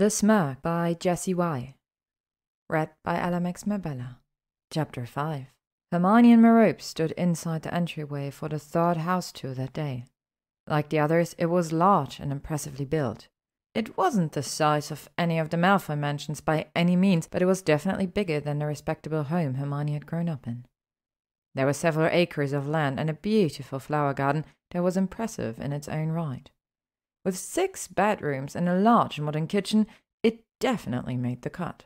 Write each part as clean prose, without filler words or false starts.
The Smurg by Jessiy. Read by LMX Mabella. Chapter 5. Hermione and Merope stood inside the entryway for the third house tour that day. Like the others, it was large and impressively built. It wasn't the size of any of the Malfoy mansions by any means, but it was definitely bigger than the respectable home Hermione had grown up in. There were several acres of land and a beautiful flower garden that was impressive in its own right. With 6 bedrooms and a large modern kitchen, it definitely made the cut.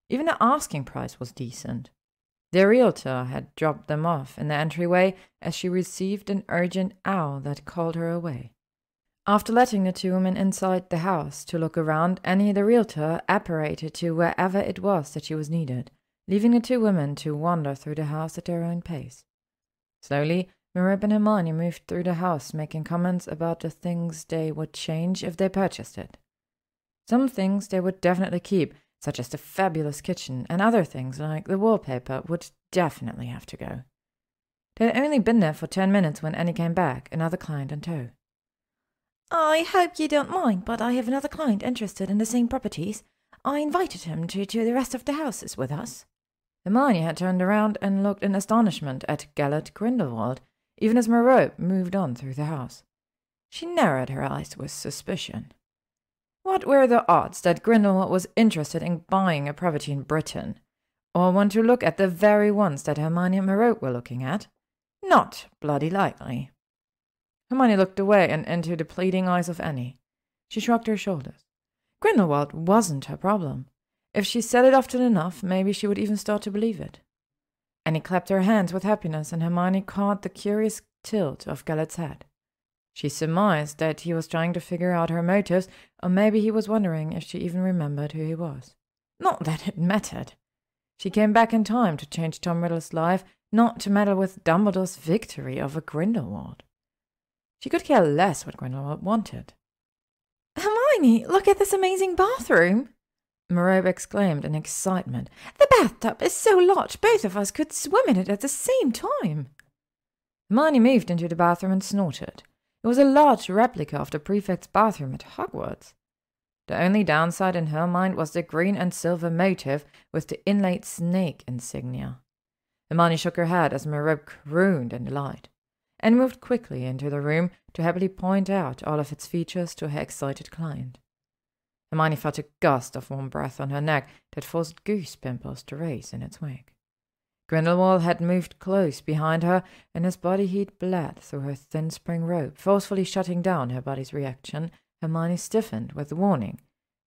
Even the asking price was decent. The realtor had dropped them off in the entryway as she received an urgent owl that called her away. After letting the 2 women inside the house to look around, Annie the realtor apparated to wherever it was that she was needed, leaving the 2 women to wander through the house at their own pace. Slowly, Merope and Hermione moved through the house, making comments about the things they would change if they purchased it. Some things they would definitely keep, such as the fabulous kitchen, and other things like the wallpaper would definitely have to go. They had only been there for 10 minutes when Annie came back, another client in tow. "I hope you don't mind, but I have another client interested in the same properties. I invited him to the rest of the houses with us." Hermione had turned around and looked in astonishment at Grindelwald, even as Merope moved on through the house. She narrowed her eyes with suspicion. What were the odds that Grindelwald was interested in buying a property in Britain, or want to look at the very ones that Hermione and Merope were looking at? Not bloody likely. Hermione looked away and into the pleading eyes of Annie. She shrugged her shoulders. Grindelwald wasn't her problem. If she said it often enough, maybe she would even start to believe it. Annie clapped her hands with happiness, and Hermione caught the curious tilt of Galet's head. She surmised that he was trying to figure out her motives, or maybe he was wondering if she even remembered who he was. Not that it mattered. She came back in time to change Tom Riddle's life, not to meddle with Dumbledore's victory over Grindelwald. She could care less what Grindelwald wanted. "Hermione, look at this amazing bathroom!" Merope exclaimed in excitement. "The bathtub is so large both of us could swim in it at the same time." Hermione moved into the bathroom and snorted. It was a large replica of the prefect's bathroom at Hogwarts. The only downside in her mind was the green and silver motif with the inlaid snake insignia. Hermione shook her head as Merope crooned in delight, and moved quickly into the room to happily point out all of its features to her excited client. Hermione felt a gust of warm breath on her neck that forced goose pimples to race in its wake. Grindelwald had moved close behind her, and his body heat bled through her thin spring robe, forcefully shutting down her body's reaction. Hermione stiffened with warning,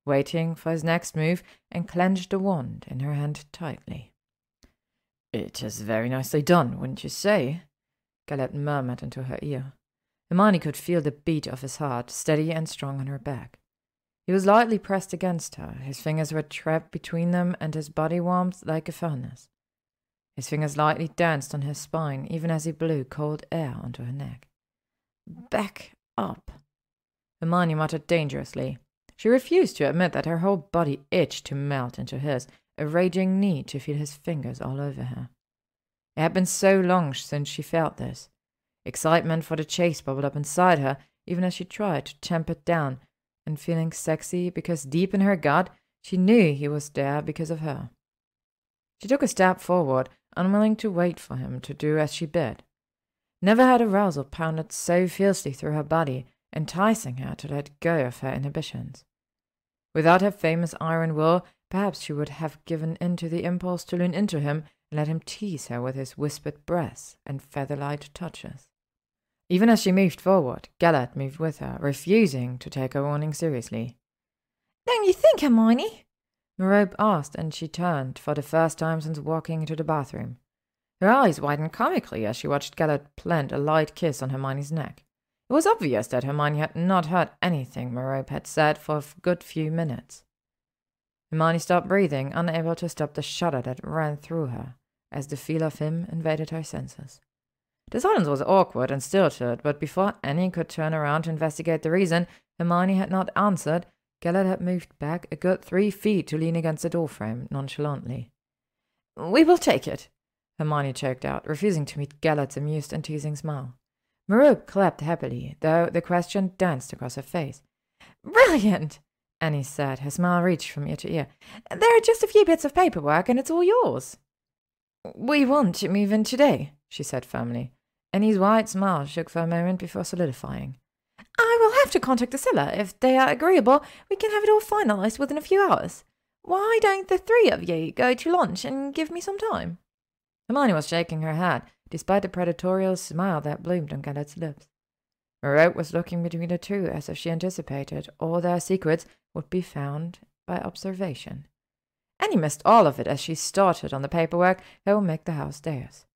waiting for his next move, and clenched the wand in her hand tightly. "It is very nicely done, wouldn't you say?" Galet murmured into her ear. Hermione could feel the beat of his heart, steady and strong on her back. He was lightly pressed against her, his fingers were trapped between them, and his body warmed like a furnace. His fingers lightly danced on her spine, even as he blew cold air onto her neck. "Back up," Hermione muttered dangerously. She refused to admit that her whole body itched to melt into his, a raging need to feel his fingers all over her. It had been so long since she felt this. Excitement for the chase bubbled up inside her, even as she tried to tamp it down, and feeling sexy because deep in her gut she knew he was there because of her. She took a step forward, unwilling to wait for him to do as she bid. Never had arousal pounded so fiercely through her body, enticing her to let go of her inhibitions. Without her famous iron will, perhaps she would have given in to the impulse to lean into him and let him tease her with his whispered breaths and feather-light touches. Even as she moved forward, Galet moved with her, refusing to take her warning seriously. "Don't you think, Hermione?" Merope asked, and she turned for the first time since walking into the bathroom. Her eyes widened comically as she watched Galet plant a light kiss on Hermione's neck. It was obvious that Hermione had not heard anything Merope had said for a good few minutes. Hermione stopped breathing, unable to stop the shudder that ran through her as the feel of him invaded her senses. The silence was awkward and stilted, but before Annie could turn around to investigate the reason Hermione had not answered, Galet had moved back a good 3 feet to lean against the doorframe nonchalantly. "We will take it," Hermione choked out, refusing to meet Galet's amused and teasing smile. Merope clapped happily, though the question danced across her face. "Brilliant!" Annie said, her smile reached from ear to ear. "There are just a few bits of paperwork, and it's all yours." "We want to move in today," she said firmly. Annie's wide smile shook for a moment before solidifying. "I will have to contact the seller. If they are agreeable, we can have it all finalized within a few hours. Why don't the three of you go to lunch and give me some time?" Hermione was shaking her head, despite the predatorial smile that bloomed on Gellert's lips. Merope was looking between the two as if she anticipated all their secrets would be found by observation. Annie missed all of it as she started on the paperwork that would make the house theirs.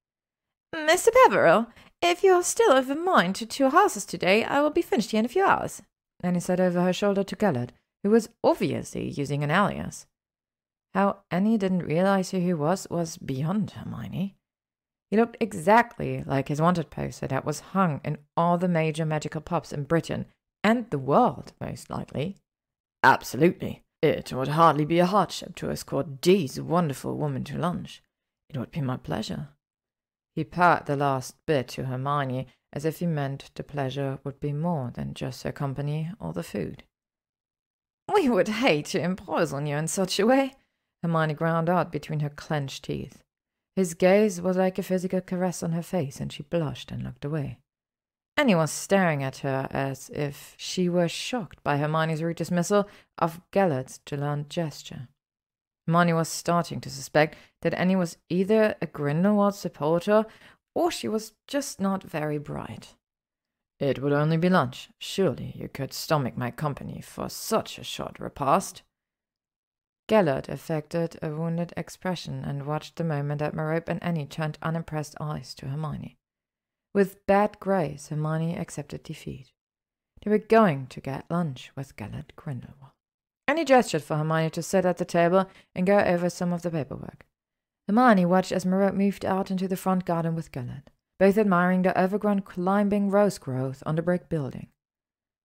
"Mr. Peveril, if you're still of a mind to 2 houses today, I will be finished here in a few hours," Annie said over her shoulder to Gellert, who was obviously using an alias. How Annie didn't realize who he was beyond Hermione. He looked exactly like his wanted poster that was hung in all the major magical pubs in Britain, and the world, most likely. "Absolutely. It would hardly be a hardship to escort Dee's wonderful woman to lunch. It would be my pleasure." He purred the last bit to Hermione, as if he meant the pleasure would be more than just her company or the food. "We would hate to impose on you in such a way," Hermione ground out between her clenched teeth. His gaze was like a physical caress on her face, and she blushed and looked away. Annie was staring at her as if she were shocked by Hermione's rude dismissal of Gellert's gallant gesture. Hermione was starting to suspect that Annie was either a Grindelwald supporter or she was just not very bright. "It would only be lunch. Surely you could stomach my company for such a short repast." Gellert affected a wounded expression and watched the moment that Merope and Annie turned unimpressed eyes to Hermione. With bad grace, Hermione accepted defeat. They were going to get lunch with Gellert Grindelwald. Annie gestured for Hermione to sit at the table and go over some of the paperwork. Hermione watched as Merope moved out into the front garden with Gellert, both admiring the overgrown climbing rose growth on the brick building.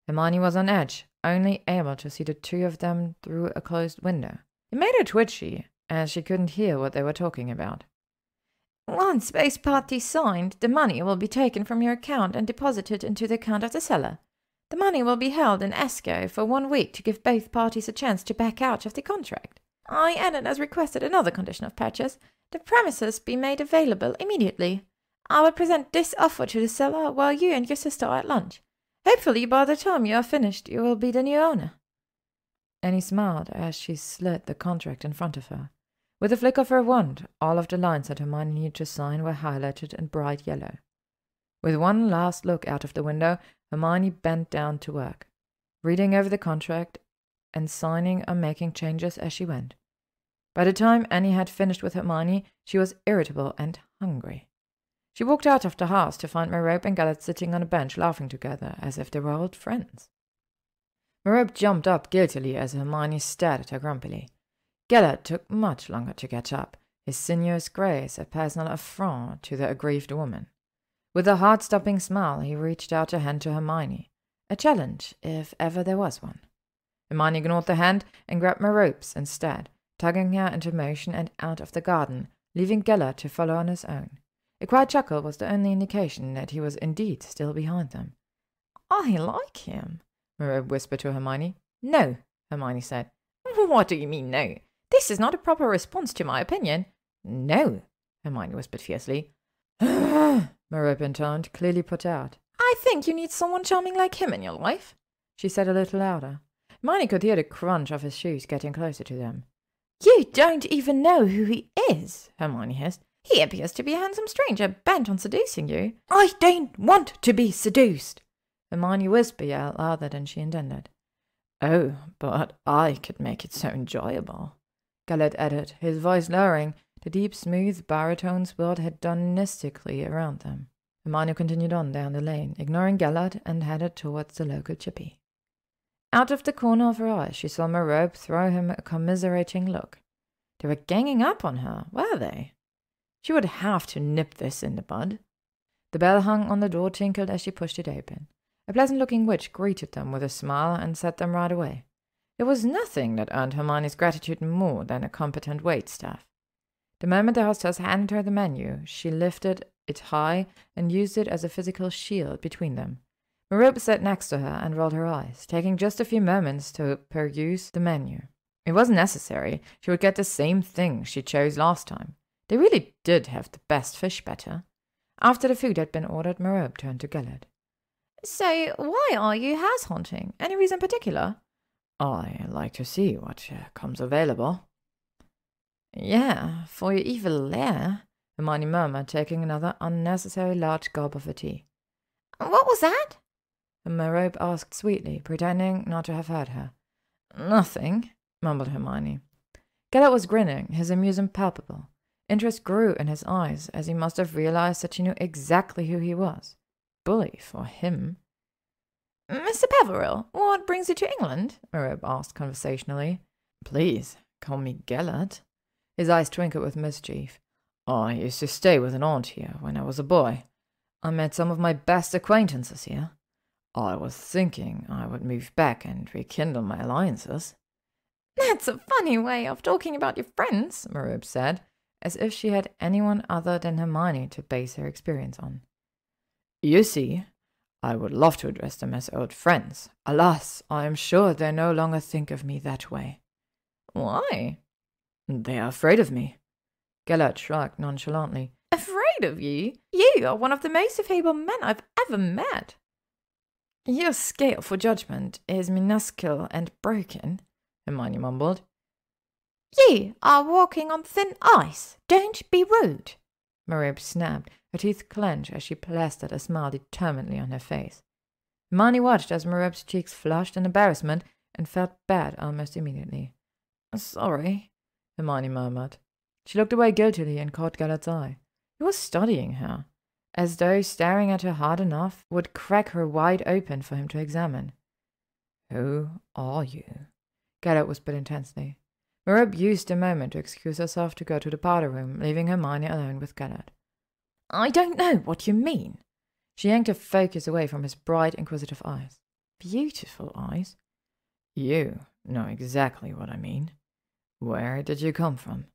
Hermione was on edge, only able to see the two of them through a closed window. It made her twitchy, as she couldn't hear what they were talking about. "Once both parties signed, the money will be taken from your account and deposited into the account of the seller. The money will be held in escrow for 1 week to give both parties a chance to back out of the contract. I added as requested another condition of purchase. The premises be made available immediately. I will present this offer to the seller while you and your sister are at lunch. Hopefully by the time you are finished you will be the new owner." Annie smiled as she slid the contract in front of her. With a flick of her wand, all of the lines that Hermione needed to sign were highlighted in bright yellow. With one last look out of the window, Hermione bent down to work, reading over the contract and signing or making changes as she went. By the time Annie had finished with Hermione, she was irritable and hungry. She walked out of the house to find Merope and Gellert sitting on a bench laughing together as if they were old friends. Merope jumped up guiltily as Hermione stared at her grumpily. Gellert took much longer to catch up, his sinuous grace a personal affront to the aggrieved woman. With a heart-stopping smile, he reached out a hand to Hermione, a challenge if ever there was one. Hermione ignored the hand and grabbed Merope's instead, tugging her into motion and out of the garden, leaving Gellert to follow on his own. A quiet chuckle was the only indication that he was indeed still behind them. "I like him," Merope whispered to Hermione. "No," Hermione said. "What do you mean, no? This is not a proper response to my opinion." "No," Hermione whispered fiercely. Merope intoned, clearly put out. "I think you need someone charming like him in your life," she said a little louder. Hermione could hear the crunch of his shoes getting closer to them. "You don't even know who he is," Hermione hissed. "He appears to be a handsome stranger bent on seducing you." "I don't want to be seduced," Hermione whispered out louder than she intended. "Oh, but I could make it so enjoyable," Gellert added, his voice lowering. The deep, smooth baritone swirled hedonistically around them. Hermione continued on down the lane, ignoring Gellert, and headed towards the local chippy. Out of the corner of her eye, she saw Merope throw him a commiserating look. They were ganging up on her, were they? She would have to nip this in the bud. The bell hung on the door tinkled as she pushed it open. A pleasant-looking witch greeted them with a smile and set them right away. There was nothing that earned Hermione's gratitude more than a competent waitstaff. The moment the hostess handed her the menu, she lifted it high and used it as a physical shield between them. Merope sat next to her and rolled her eyes, taking just a few moments to peruse the menu. It wasn't necessary. She would get the same thing she chose last time. They really did have the best fish batter. After the food had been ordered, Merope turned to Gellert. So, why are you house hunting? Any reason particular? I like to see what comes available. Yeah, for your evil lair, Hermione murmured, taking another unnecessary large gulp of her tea. What was that? Merope asked sweetly, pretending not to have heard her. Nothing, mumbled Hermione. Gellert was grinning, his amusement palpable. Interest grew in his eyes, as he must have realized that she knew exactly who he was. Bully for him. Mr. Peveril, what brings you to England? Merope asked conversationally. Please, call me Gellert. His eyes twinkled with mischief. I used to stay with an aunt here when I was a boy. I met some of my best acquaintances here. I was thinking I would move back and rekindle my alliances. That's a funny way of talking about your friends, Merope said, as if she had anyone other than Hermione to base her experience on. You see, I would love to address them as old friends. Alas, I am sure they no longer think of me that way. Why? They are afraid of me. Gellert shrugged nonchalantly. Afraid of you? You are one of the most affable men I've ever met. Your scale for judgment is minuscule and broken, Hermione mumbled. You are walking on thin ice. Don't be rude. Merope snapped, her teeth clenched as she plastered a smile determinedly on her face. Hermione watched as Merope's cheeks flushed in embarrassment and felt bad almost immediately. Sorry, Hermione murmured. She looked away guiltily and caught Gellert's eye. He was studying her, as though staring at her hard enough would crack her wide open for him to examine. Who are you? Gellert whispered intensely. Merope used the moment to excuse herself to go to the powder room, leaving Hermione alone with Gellert. I don't know what you mean. She yanked her focus away from his bright, inquisitive eyes. Beautiful eyes. You know exactly what I mean. Where did you come from?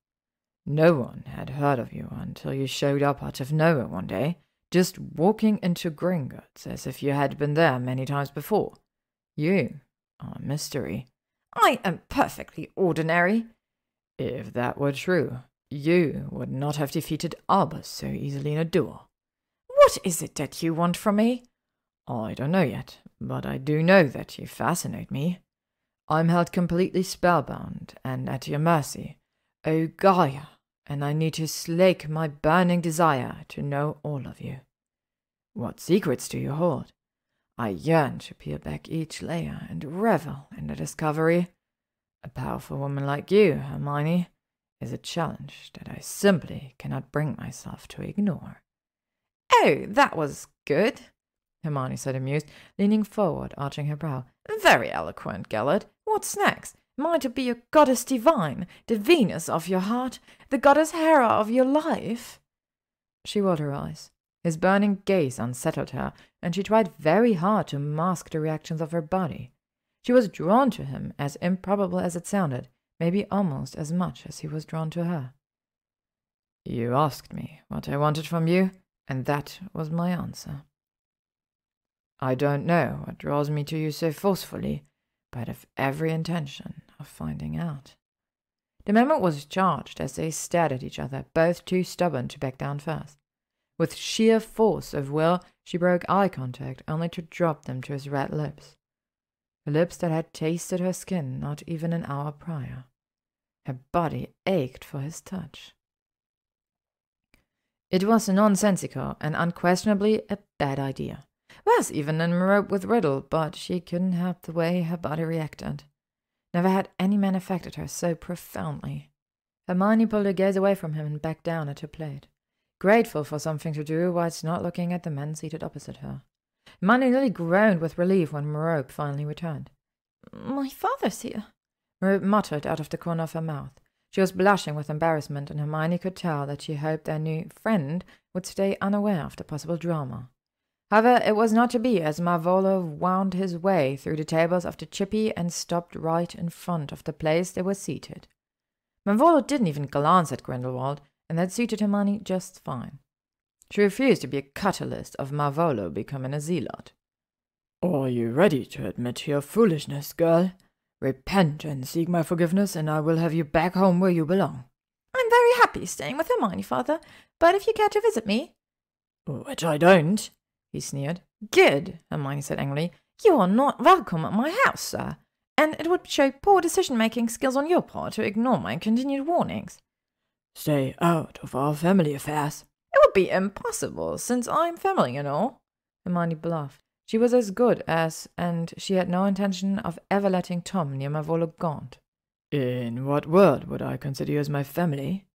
No one had heard of you until you showed up out of nowhere one day, just walking into Gringotts as if you had been there many times before. You are a mystery. I am perfectly ordinary. If that were true, you would not have defeated Albus so easily in a duel. What is it that you want from me? I don't know yet, but I do know that you fascinate me. I'm held completely spellbound and at your mercy, O Gaia, and I need to slake my burning desire to know all of you. What secrets do you hold? I yearn to peel back each layer and revel in the discovery. A powerful woman like you, Hermione, is a challenge that I simply cannot bring myself to ignore. Oh, that was good, Hermione said, amused, leaning forward, arching her brow. Very eloquent, Gellert. What's next? Am I to be your goddess divine, the Venus of your heart, the goddess Hera of your life? She rolled her eyes. His burning gaze unsettled her, and she tried very hard to mask the reactions of her body. She was drawn to him, as improbable as it sounded, maybe almost as much as he was drawn to her. You asked me what I wanted from you, and that was my answer. I don't know what draws me to you so forcefully, but have every intention of finding out. The moment was charged as they stared at each other, both too stubborn to back down first. With sheer force of will, she broke eye contact, only to drop them to his red lips. The lips that had tasted her skin not even an hour prior. Her body ached for his touch. It was nonsensical and unquestionably a bad idea. Worse even than Merope with Riddle, but she couldn't help the way her body reacted. Never had any man affected her so profoundly. Hermione pulled her gaze away from him and backed down at her plate, grateful for something to do whilst not looking at the men seated opposite her. Hermione nearly groaned with relief when Merope finally returned. My father's here, Merope muttered out of the corner of her mouth. She was blushing with embarrassment, and Hermione could tell that she hoped their new friend would stay unaware of the possible drama. However, it was not to be, as Marvolo wound his way through the tables of the chippy and stopped right in front of the place they were seated. Marvolo didn't even glance at Grindelwald, and that suited Hermione just fine. She refused to be a catalyst of Marvolo becoming a zealot. Are you ready to admit your foolishness, girl? Repent and seek my forgiveness, and I will have you back home where you belong. I'm very happy staying with Hermione, father, but if you care to visit me— Which I don't, he sneered. Good, Hermione said angrily. You are not welcome at my house, sir, and it would show poor decision-making skills on your part to ignore my continued warnings. Stay out of our family affairs. It would be impossible, since I'm family and all, Hermione bluffed. She was as good as, and she had no intention of ever letting Tom near Marvolo Gaunt. In what world would I consider you as my family?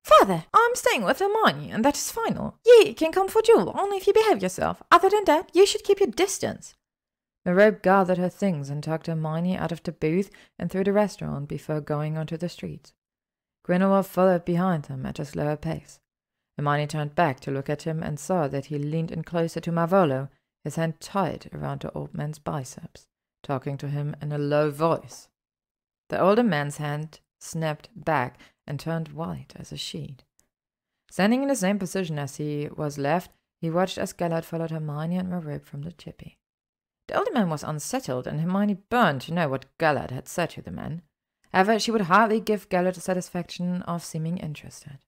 Father, I'm staying with Hermione, and that is final. You can come for duel, only if you behave yourself. Other than that, you should keep your distance. Merope gathered her things and tucked Hermione out of the booth and through the restaurant before going onto the streets. Grindelwald followed behind them at a slower pace. Hermione turned back to look at him and saw that he leaned in closer to Marvolo, his hand tight around the old man's biceps, talking to him in a low voice. The older man's hand snapped back and turned white as a sheet. Standing in the same position as he was left, he watched as Gellert followed Hermione and Merope from the chippy. The older man was unsettled, and Hermione burned to know what Gellert had said to the man. However, she would hardly give Gellert the satisfaction of seeming interested.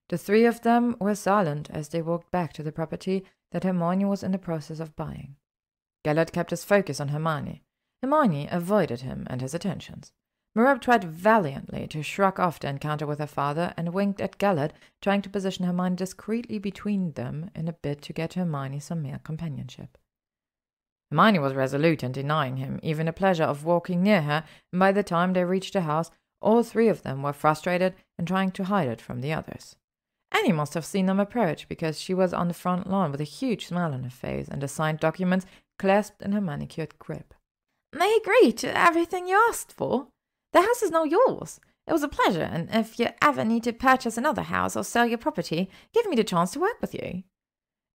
The three of them were silent as they walked back to the property that Hermione was in the process of buying. Gellert kept his focus on Hermione. Hermione avoided him and his attentions. Merope tried valiantly to shrug off the encounter with her father and winked at Gellert, trying to position Hermione discreetly between them in a bid to get Hermione some male companionship. Hermione was resolute in denying him even the pleasure of walking near her, and by the time they reached the house, all three of them were frustrated and trying to hide it from the others. Annie must have seen them approach, because she was on the front lawn with a huge smile on her face and the signed documents clasped in her manicured grip. I agree to everything you asked for. The house is now yours. It was a pleasure, and if you ever need to purchase another house or sell your property, give me the chance to work with you.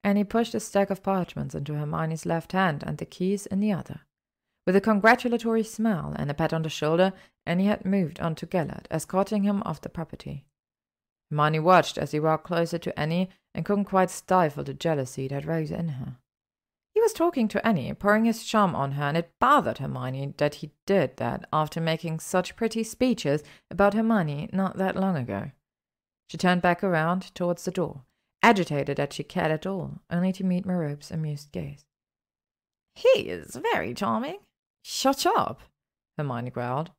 Annie pushed a stack of parchments into Hermione's left hand and the keys in the other. With a congratulatory smile and a pat on the shoulder, Annie had moved on to Gellert, escorting him off the property. Hermione watched as he walked closer to Annie and couldn't quite stifle the jealousy that rose in her. He was talking to Annie, pouring his charm on her, and it bothered Hermione that he did that after making such pretty speeches about Hermione not that long ago. She turned back around towards the door, agitated that she cared at all, only to meet Merope's amused gaze. He is very charming. Shut up, Hermione growled.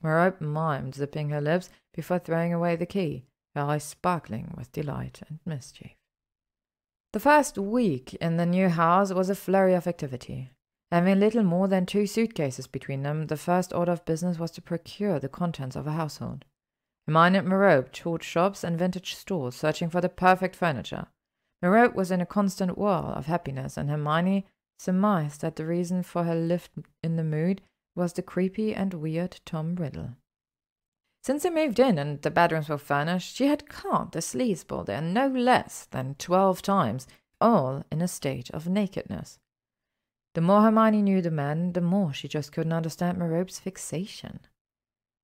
Merope mimed, zipping her lips before throwing away the key, her eyes sparkling with delight and mischief. The first week in the new house was a flurry of activity. Having little more than 2 suitcases between them, the first order of business was to procure the contents of a household. Hermione and Merope toured shops and vintage stores, searching for the perfect furniture. Merope was in a constant whirl of happiness, and Hermione surmised that the reason for her lift in the mood was the creepy and weird Tom Riddle. Since they moved in and the bedrooms were furnished, she had caught the sleazeball there no less than 12 times, all in a state of nakedness. The more Hermione knew the man, the more she just couldn't understand Merope's fixation.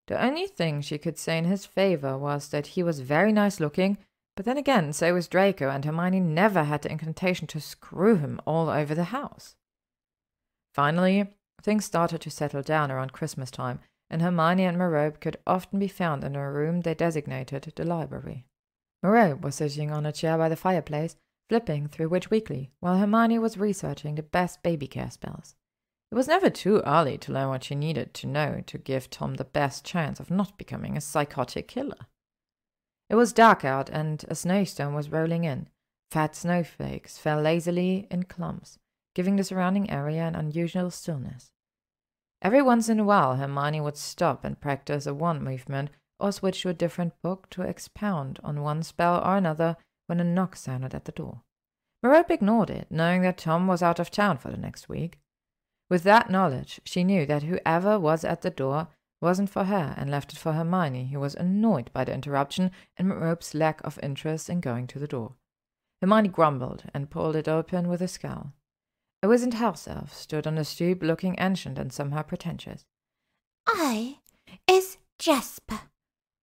The only thing she could say in his favor was that he was very nice looking, but then again, so was Draco, and Hermione never had the inclination to screw him all over the house. Finally, things started to settle down around Christmas time, and Hermione and Merope could often be found in a room they designated the library. Merope was sitting on a chair by the fireplace, flipping through Witch Weekly, while Hermione was researching the best baby care spells. It was never too early to learn what she needed to know to give Tom the best chance of not becoming a psychotic killer. It was dark out, and a snowstorm was rolling in. Fat snowflakes fell lazily in clumps, giving the surrounding area an unusual stillness. Every once in a while, Hermione would stop and practice a wand movement or switch to a different book to expound on one spell or another when a knock sounded at the door. Merope ignored it, knowing that Tom was out of town for the next week. With that knowledge, she knew that whoever was at the door wasn't for her and left it for Hermione, who was annoyed by the interruption and Merope's lack of interest in going to the door. Hermione grumbled and pulled it open with a scowl. A wizened house elf stood on the stoop, looking ancient and somehow pretentious. I is Jasper,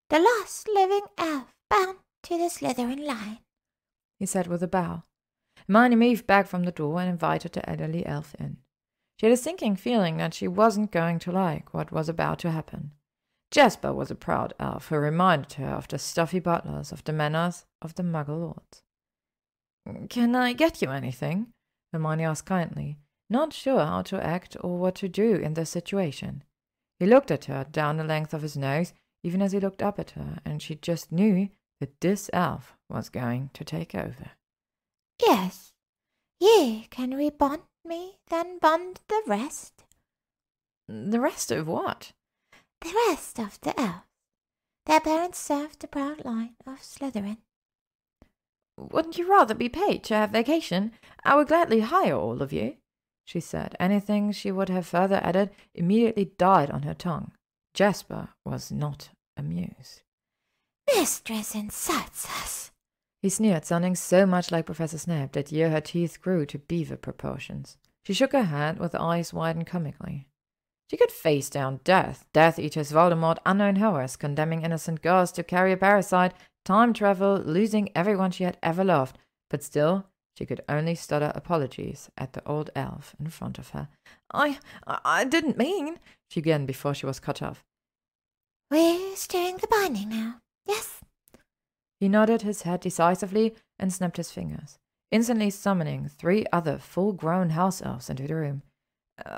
the last living elf bound to the Slytherin line, he said with a bow. Hermione moved back from the door and invited the elderly elf in. She had a sinking feeling that she wasn't going to like what was about to happen. Jasper was a proud elf who reminded her of the stuffy butlers of the manors of the Muggle lords. "Can I get you anything?" Hermione asked kindly, not sure how to act or what to do in this situation. He looked at her down the length of his nose, even as he looked up at her, and she just knew that this elf was going to take over. Yes, you can rebond me, then bond the rest. The rest of what? The rest of the elves. Their parents served the proud line of Slytherin. Wouldn't you rather be paid to have vacation? I would gladly hire all of you, she said. Anything she would have further added immediately died on her tongue. Jasper was not amused. Mistress insults us, he sneered, sounding so much like Professor Snape that here her teeth grew to beaver proportions. She shook her head with eyes widened comically. She could face down death, Death Eaters, Voldemort, unknown horrors, condemning innocent girls to carry a parasite, time travel, losing everyone she had ever loved, but still she could only stutter apologies at the old elf in front of her. I didn't mean, she began before she was cut off. We're doing the binding now, yes? He nodded his head decisively and snapped his fingers, instantly summoning 3 other full-grown house elves into the room.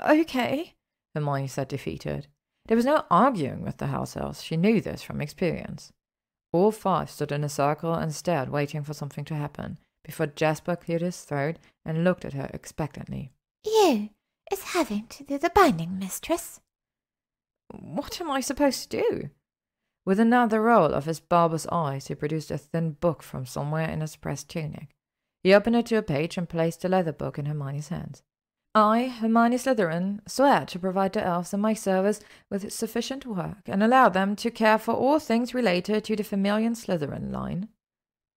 Okay, Hermione said, defeated. There was no arguing with the house elves. She knew this from experience. All 5 stood in a circle and stared, waiting for something to happen, before Jasper cleared his throat and looked at her expectantly. You is having to do the binding, mistress. What am I supposed to do? With another roll of his bulbous eyes, he produced a thin book from somewhere in his pressed tunic. He opened it to a page and placed the leather book in Hermione's hands. I, Hermione Slytherin, swear to provide the elves in my service with sufficient work and allow them to care for all things related to the familiar Slytherin line.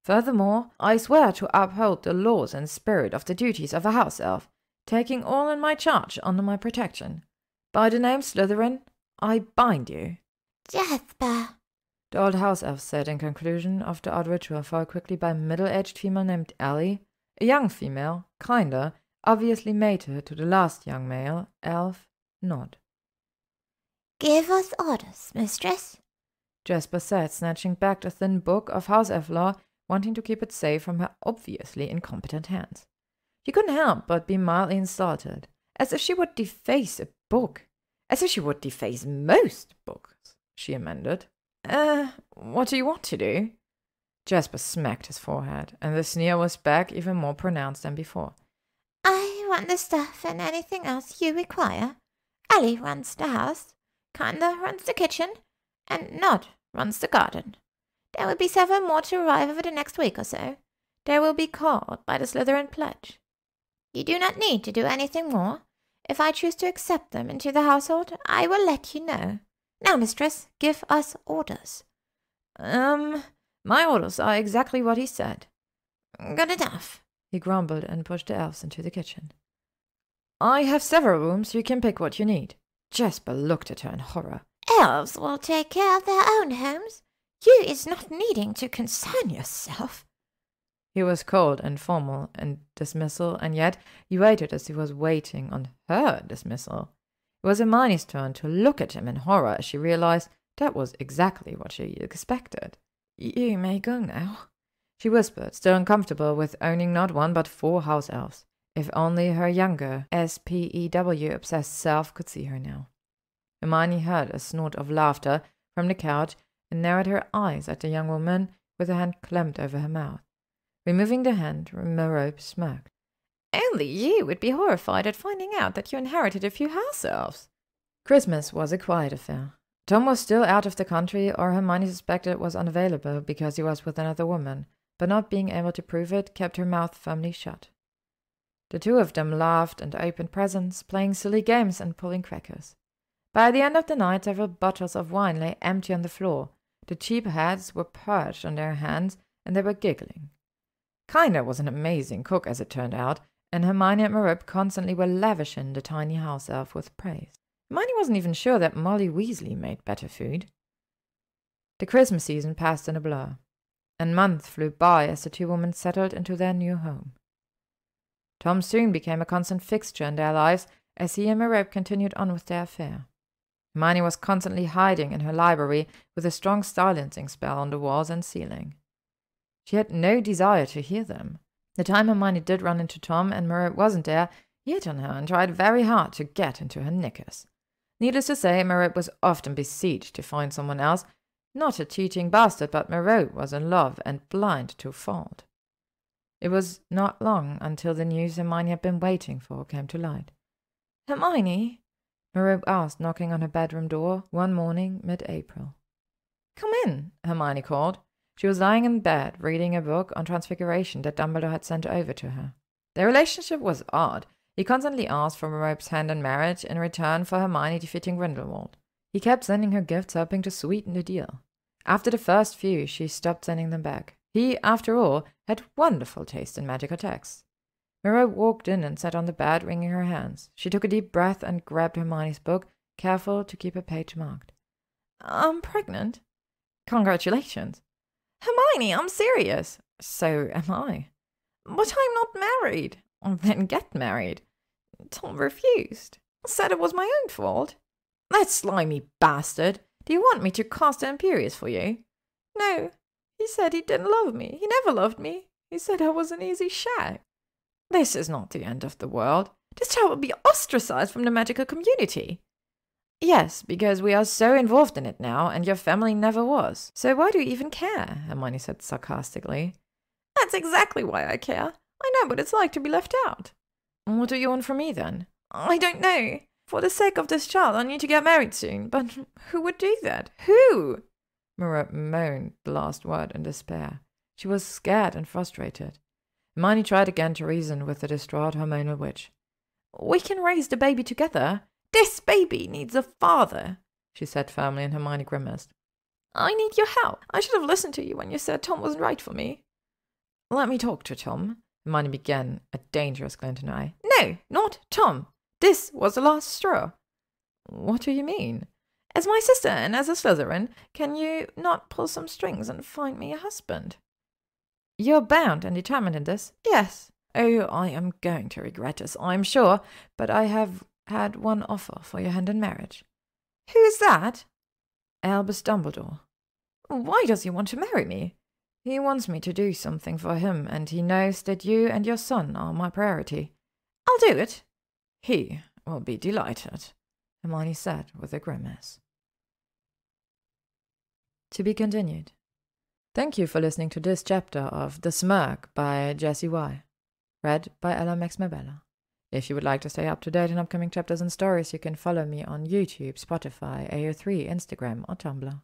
Furthermore, I swear to uphold the laws and spirit of the duties of a house elf, taking all in my charge under my protection. By the name Slytherin, I bind you. Jasper, the old house elf said in conclusion of the odd ritual, followed quickly by a middle-aged female named Ellie, a young female, kinder, obviously mated to the last young male, elf, nod. Give us orders, mistress, Jasper said, snatching back the thin book of house elf law, wanting to keep it safe from her obviously incompetent hands. She couldn't help but be mildly insulted, as if she would deface a book, as if she would deface most books, she amended. What do you want to do? Jasper smacked his forehead, and the sneer was back even more pronounced than before. I want the stuff and anything else you require. Ellie runs the house, Kinda runs the kitchen, and Nod runs the garden. There will be 7 more to arrive over the next week or so. They will be called by the Slytherin pledge. You do not need to do anything more. If I choose to accept them into the household, I will let you know. Now, mistress, give us orders. My orders are exactly what he said. Good enough, he grumbled and pushed the elves into the kitchen. I have several rooms. You can pick what you need. Jasper looked at her in horror. Elves will take care of their own homes. You is not needing to concern yourself. He was cold and formal in dismissal, and yet he waited as he was waiting on her dismissal. It was Hermione's turn to look at him in horror as she realized that was exactly what she expected. You may go now, she whispered, still uncomfortable with owning not 1 but 4 house elves. If only her younger, SPEW-obsessed self could see her now. Hermione heard a snort of laughter from the couch and narrowed her eyes at the young woman with her hand clamped over her mouth. Removing the hand, Merope smirked. Only you would be horrified at finding out that you inherited a few house elves. Christmas was a quiet affair. Tom was still out of the country, or Hermione suspected was unavailable because he was with another woman, but not being able to prove it kept her mouth firmly shut. The 2 of them laughed and opened presents, playing silly games and pulling crackers. By the end of the night, several bottles of wine lay empty on the floor. The cheap heads were perched on their hands, and they were giggling. Kinda was an amazing cook, as it turned out, and Hermione and Merope constantly were lavishing the tiny house elf with praise. Hermione wasn't even sure that Molly Weasley made better food. The Christmas season passed in a blur. A month flew by as the 2 women settled into their new home. Tom soon became a constant fixture in their lives as he and Merope continued on with their affair. Hermione was constantly hiding in her library with a strong silencing spell on the walls and ceiling. She had no desire to hear them. The time Hermione did run into Tom and Merope wasn't there, he hit on her and tried very hard to get into her knickers. Needless to say, Merope was often besieged to find someone else. Not a cheating bastard, but Merope was in love and blind to fault. It was not long until the news Hermione had been waiting for came to light. Hermione? Merope asked, knocking on her bedroom door one morning mid-April. Come in, Hermione called. She was lying in bed, reading a book on Transfiguration that Dumbledore had sent over to her. Their relationship was odd. He constantly asked for Merope's hand in marriage in return for Hermione defeating Grindelwald. He kept sending her gifts, hoping to sweeten the deal. After the first few, she stopped sending them back. He, after all, had wonderful taste in magical texts. Merope walked in and sat on the bed, wringing her hands. She took a deep breath and grabbed Hermione's book, careful to keep her page marked. I'm pregnant. Congratulations. Hermione, I'm serious. So am I. But I'm not married. Then get married. Tom refused. Said it was my own fault. That slimy bastard. Do you want me to cast the Imperius for you? No. He said he didn't love me. He never loved me. He said I was an easy shag. This is not the end of the world. This child will be ostracized from the magical community. Yes, because we are so involved in it now, and your family never was. So why do you even care? Hermione said sarcastically. That's exactly why I care. I know what it's like to be left out. What do you want from me, then? I don't know. For the sake of this child, I need to get married soon. But who would do that? Who? Merope moaned the last word in despair. She was scared and frustrated. Hermione tried again to reason with the distraught hormonal witch. We can raise the baby together. This baby needs a father, she said firmly, and Hermione grimaced. I need your help. I should have listened to you when you said Tom wasn't right for me. Let me talk to Tom, Hermione began, a dangerous glint in her eye. No, not Tom. This was the last straw. What do you mean? As my sister and as a Slytherin, can you not pull some strings and find me a husband? You're bound and determined in this? Yes. Oh, I am going to regret this, I'm sure, but I have had one offer for your hand in marriage. Who is that? Albus Dumbledore. Why does he want to marry me? He wants me to do something for him, and he knows that you and your son are my priority. I'll do it. He will be delighted, Hermione said with a grimace. To be continued. Thank you for listening to this chapter of The Smurg by Jessiy Y. Read by Ella Max Mabella. If you would like to stay up to date on upcoming chapters and stories, you can follow me on YouTube, Spotify, AO3, Instagram, or Tumblr.